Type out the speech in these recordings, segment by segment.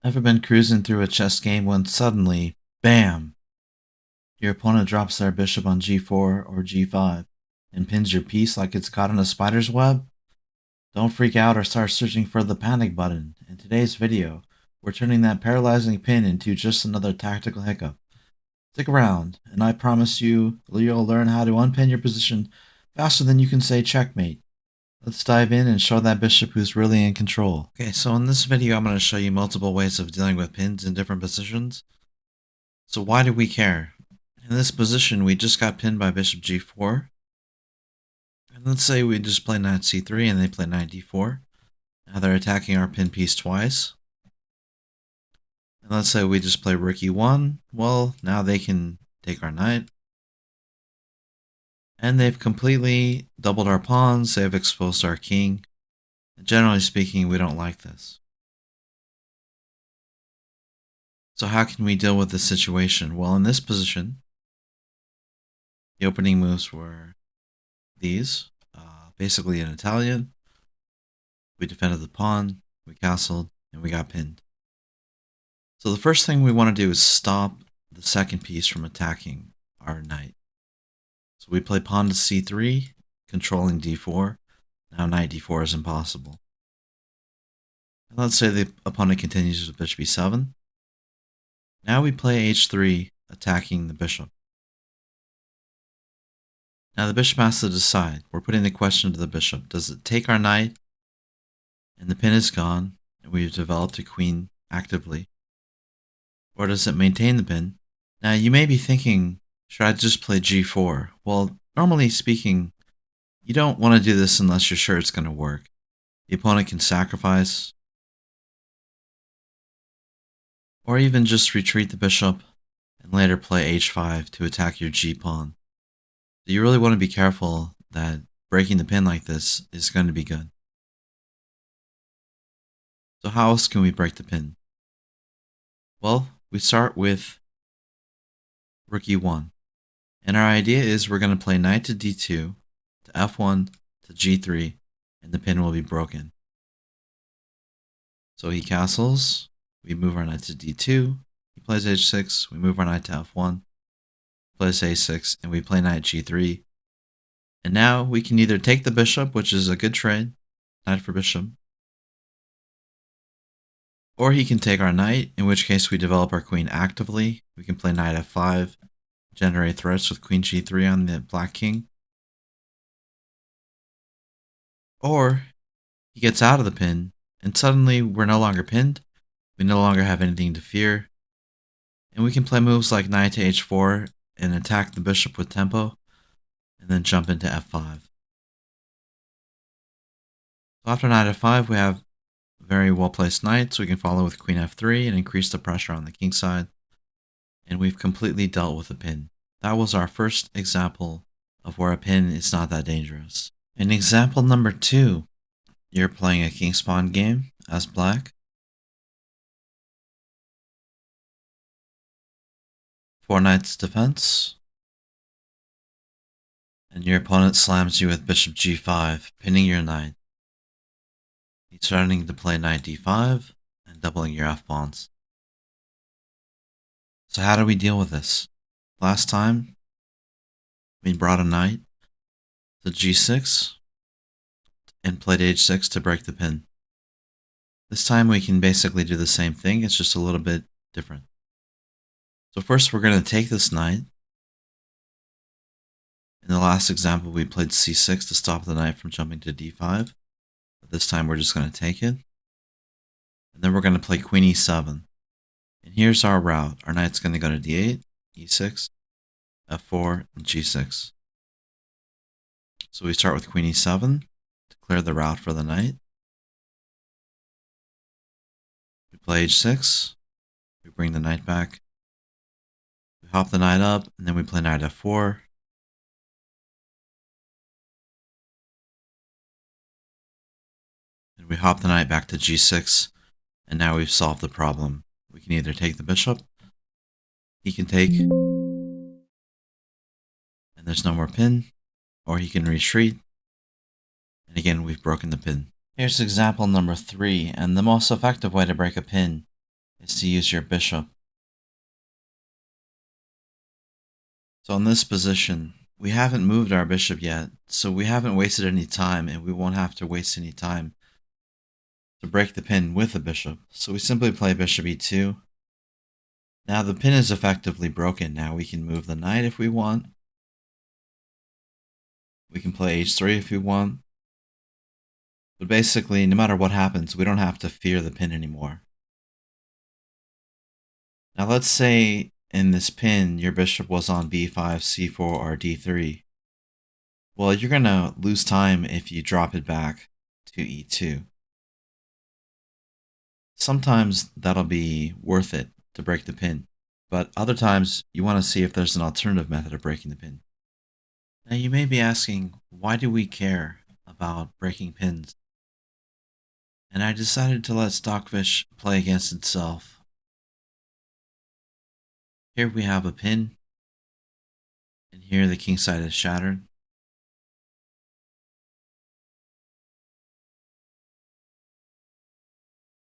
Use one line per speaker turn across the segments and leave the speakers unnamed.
Ever been cruising through a chess game when suddenly, bam, your opponent drops their bishop on g4 or g5 and pins your piece like it's caught in a spider's web? Don't freak out or start searching for the panic button. In today's video, we're turning that paralyzing pin into just another tactical hiccup. Stick around, and I promise you'll learn how to unpin your position faster than you can say checkmate. Let's dive in and show that bishop who's really in control. Okay, so in this video, I'm going to show you multiple ways of dealing with pins in different positions. So why do we care? In this position, we just got pinned by bishop g4. And let's say we just play knight c3 and they play knight d4. Now they're attacking our pin piece twice. And let's say we just play rook e1. Well, now they can take our knight. And they've completely doubled our pawns. They've exposed our king. Generally speaking, we don't like this. So how can we deal with this situation? Well, in this position, the opening moves were these. Basically in Italian, we defended the pawn, we castled, and we got pinned. So the first thing we want to do is stop the second piece from attacking our knight. So we play pawn to c3, controlling d4. Now knight d4 is impossible. And let's say the opponent continues with bishop e7. Now we play h3, attacking the bishop. Now the bishop has to decide. We're putting the question to the bishop. Does it take our knight and the pin is gone and we've developed a queen actively? Or does it maintain the pin? Now you may be thinking, should I just play g4? Well, normally speaking, you don't want to do this unless you're sure it's going to work. The opponent can sacrifice, or even just retreat the bishop and later play h5 to attack your g-pawn. So you really want to be careful that breaking the pin like this is going to be good. So how else can we break the pin? Well, we start with rook e1. And our idea is we're going to play knight to d2, to f1, to g3, and the pin will be broken. So he castles, we move our knight to d2, he plays h6, we move our knight to f1, plays a6, and we play knight g3. And now we can either take the bishop, which is a good trade, knight for bishop, or he can take our knight, in which case we develop our queen actively. We can play knight f5, generate threats with queen g3 on the black king. Or he gets out of the pin, and suddenly we're no longer pinned. We no longer have anything to fear. And we can play moves like knight to h4 and attack the bishop with tempo, and then jump into f5. So after knight f5, we have very well placed knight, so we can follow with queen f3 and increase the pressure on the king side. And we've completely dealt with the pin. That was our first example of where a pin is not that dangerous. In example number 2, you're playing a king spawn game as black. 4 knights defense. And your opponent slams you with bishop g5, pinning your knight. He's starting to play knight d5 and doubling your f-pawns. So how do we deal with this? Last time, we brought a knight to g6 and played h6 to break the pin. This time we can basically do the same thing, it's just a little bit different. So first we're going to take this knight. In the last example we played c6 to stop the knight from jumping to d5. But this time we're just going to take it. And then we're going to play queen e7. And here's our route. Our knight's going to go to d8, e6, f4, and g6. So we start with queen e7 to clear the route for the knight. We play h6. We bring the knight back. We hop the knight up, and then we play knight f4. And we hop the knight back to g6. And now we've solved the problem. We can either take the bishop, he can take, and there's no more pin, or he can retreat, and again we've broken the pin. Here's example number 3, and the most effective way to break a pin is to use your bishop. So in this position, we haven't moved our bishop yet, so we haven't wasted any time, and we won't have to waste any time to break the pin with the bishop. So we simply play bishop e2. Now the pin is effectively broken. Now we can move the knight if we want. We can play h3 if we want. But basically, no matter what happens, we don't have to fear the pin anymore. Now let's say in this pin, your bishop was on b5, c4, or d3. Well, you're going to lose time if you drop it back to e2. Sometimes that'll be worth it to break the pin, but other times you want to see if there's an alternative method of breaking the pin. Now you may be asking, why do we care about breaking pins? And I decided to let Stockfish play against itself. Here we have a pin, and here the king side is shattered.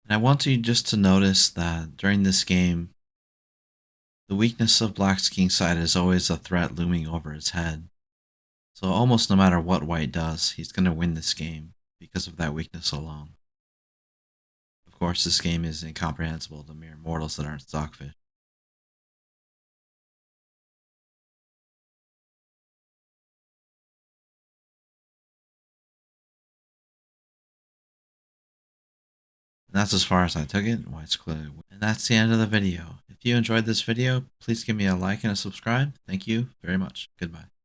And I want you just to notice that during this game, the weakness of Black's king side is always a threat looming over his head. So almost no matter what White does, he's going to win this game because of that weakness alone. Of course, this game is incomprehensible to mere mortals that aren't Stockfish. And that's as far as I took it. White's clearly. And that's the end of the video. If you enjoyed this video, please give me a like and a subscribe. Thank you very much. Goodbye.